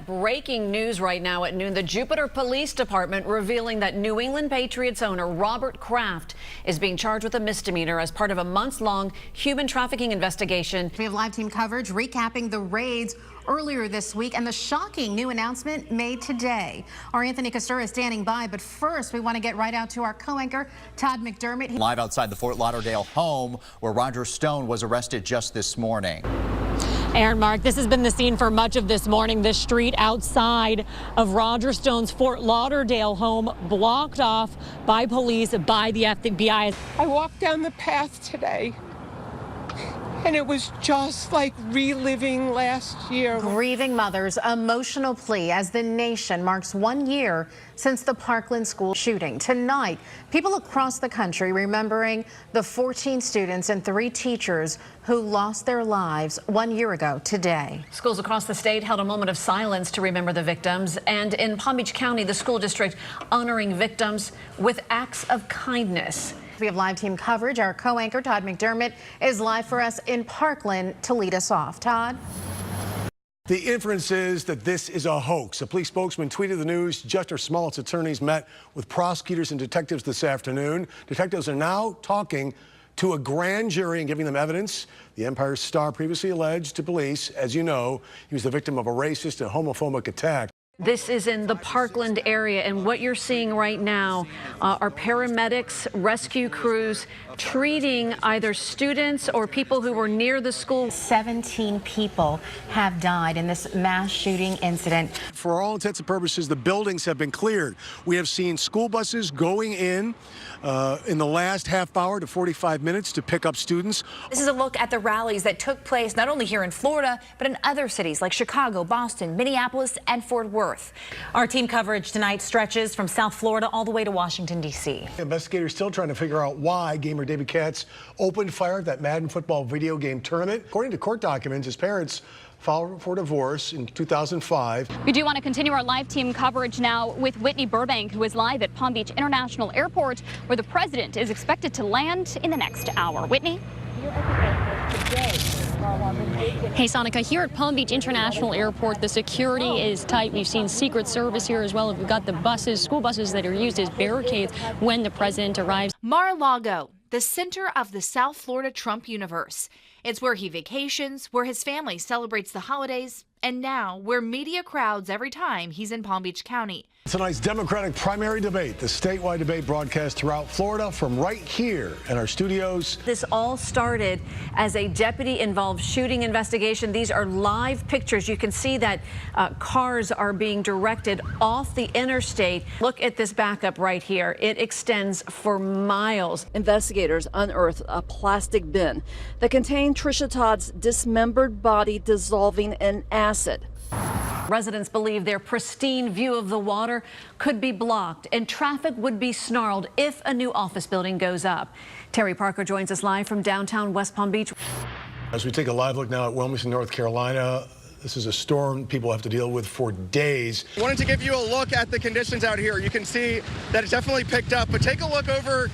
breaking news right now at noon. The Jupiter Police Department revealing that New England Patriots owner Robert Kraft is being charged with a misdemeanor as part of a months-long human trafficking investigation. We have live team coverage recapping the raids earlier this week and the shocking new announcement made today. Our Anthony Castor is standing by, but first we want to get right out to our co-anchor Todd McDermott. Live outside the Fort Lauderdale home where Roger Stone was arrested just this morning. Aaron, Mark, this has been the scene for much of this morning. The street outside of Roger Stone's Fort Lauderdale home blocked off by police, by the FBI. I walked down the path today, and it was just like reliving last year. Grieving mothers, emotional plea as the nation marks 1 year since the Parkland school shooting. Tonight, people across the country remembering the 14 students and 3 teachers who lost their lives 1 year ago today. Schools across the state held a moment of silence to remember the victims. And in Palm Beach County, the school district honoring victims with acts of kindness. We have live team coverage. Our co-anchor Todd McDermott is live for us in Parkland to lead us off. Todd? The inference is that this is a hoax. A police spokesman tweeted the news. Justice Smollett's attorneys met with prosecutors and detectives this afternoon. Detectives are now talking to a grand jury and giving them evidence. The Empire Star previously alleged to police, as you know, he was the victim of a racist and homophobic attack. This is in the Parkland area, and what you're seeing right now are paramedics, rescue crews treating either students or people who were near the school. 17 people have died in this mass shooting incident. For all intents and purposes, the buildings have been cleared. We have seen school buses going in the last half hour to 45 minutes to pick up students. This is a look at the rallies that took place not only here in Florida, but in other cities like Chicago, Boston, Minneapolis, and Fort Worth. Our team coverage tonight stretches from South Florida all the way to Washington, D.C. Investigators still trying to figure out why gamer David Katz opened fire at that Madden football video game tournament. According to court documents, his parents filed for divorce in 2005. We do want to continue our live team coverage now with Whitney Burbank, who is live at Palm Beach International Airport, where the president is expected to land in the next hour. Whitney? Hey, Sonica, here at Palm Beach International Airport, the security is tight. We've seen Secret Service here as well. We've got the buses, school buses that are used as barricades when the president arrives. Mar-a-Lago, the center of the South Florida Trump universe. It's where he vacations, where his family celebrates the holidays, and now where media crowds every time he's in Palm Beach County. Tonight's Democratic primary debate, the statewide debate broadcast throughout Florida from right here in our studios. This all started as a deputy-involved shooting investigation. These are live pictures. You can see that cars are being directed off the interstate. Look at this backup right here. It extends for miles. Investigators unearthed a plastic bin that contained Trisha Todd's dismembered body dissolving in acid. Residents believe their pristine view of the water could be blocked and traffic would be snarled if a new office building goes up. Terry Parker joins us live from downtown West Palm Beach. As we take a live look now at Wilmington, North Carolina, this is a storm people have to deal with for days. I wanted to give you a look at the conditions out here. You can see that it's definitely picked up, but take a look over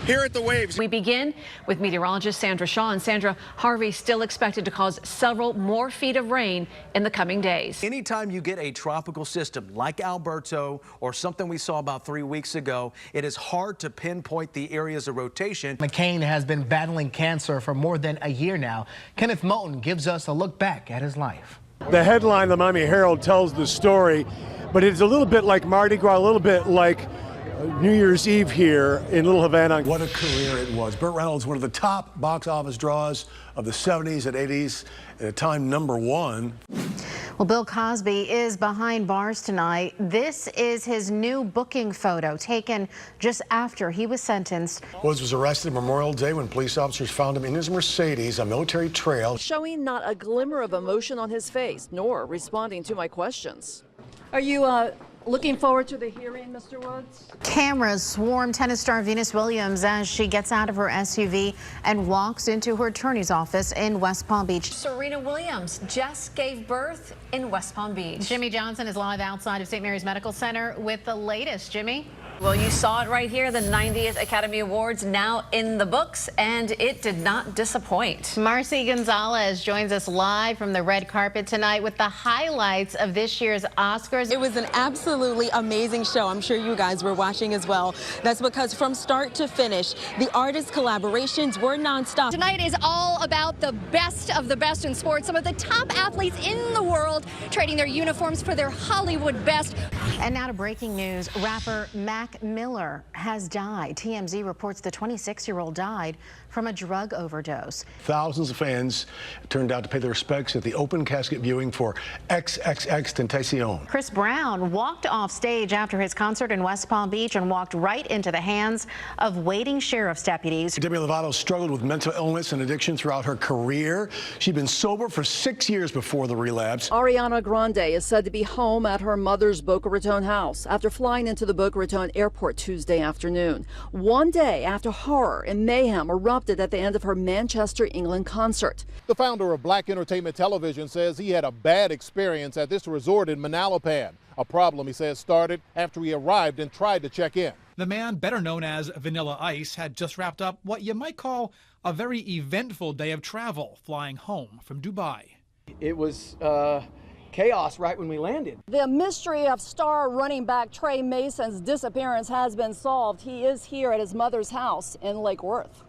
here at the waves. We begin with meteorologist Sandra Shaw. And Sandra, Harvey still expected to cause several more feet of rain in the coming days. Anytime you get a tropical system like Alberto or something we saw about 3 weeks ago, it is hard to pinpoint the areas of rotation. McCain has been battling cancer for more than a year now. Kenneth Moulton gives us a look back at his life. The headline, the Miami Herald, tells the story, but it's a little bit like Mardi Gras, a little bit like New Year's Eve here in Little Havana. What a career it was. Burt Reynolds, one of the top box office draws of the 70s and 80s, at a time '1. Well, Bill Cosby is behind bars tonight. This is his new booking photo taken just after he was sentenced. Woods was arrested Memorial Day when police officers found him in his Mercedes on Military Trail. Showing not a glimmer of emotion on his face, nor responding to my questions. Are you looking forward to the hearing, Mr. Woods? Cameras swarm tennis star Venus Williams as she gets out of her SUV and walks into her attorney's office in West Palm Beach. Serena Williams just gave birth in West Palm Beach. Jimmy Johnson is live outside of St. Mary's Medical Center with the latest. Jimmy? Well, you saw it right here. The 90th Academy Awards now in the books, and it did not disappoint. Marcy Gonzalez joins us live from the red carpet tonight with the highlights of this year's Oscars. It was an absolutely amazing show. I'm sure you guys were watching as well. That's because from start to finish, the artist collaborations were nonstop. Tonight is all about the best of the best in sports. Some of the top athletes in the world trading their uniforms for their Hollywood best. And now to breaking news. Rapper Mac Miller has died. TMZ reports the 26-year-old died from a drug overdose. Thousands of fans turned out to pay their respects at the open casket viewing for XXXTentacion. Chris Brown walked off stage after his concert in West Palm Beach and walked right into the hands of waiting sheriff's deputies. Demi Lovato struggled with mental illness and addiction throughout her career. She'd been sober for 6 years before the relapse. Ariana Grande is said to be home at her mother's Boca Raton house after flying into the Boca Raton airport Tuesday afternoon. One day after horror and mayhem erupted at the end of her Manchester, England concert. The founder of Black Entertainment Television says he had a bad experience at this resort in Manalapan. A problem, he says, started after he arrived and tried to check in. The man, better known as Vanilla Ice, had just wrapped up what you might call a very eventful day of travel, flying home from Dubai. It was chaos right when we landed. The mystery of star running back Trey Mason's disappearance has been solved. He is here at his mother's house in Lake Worth.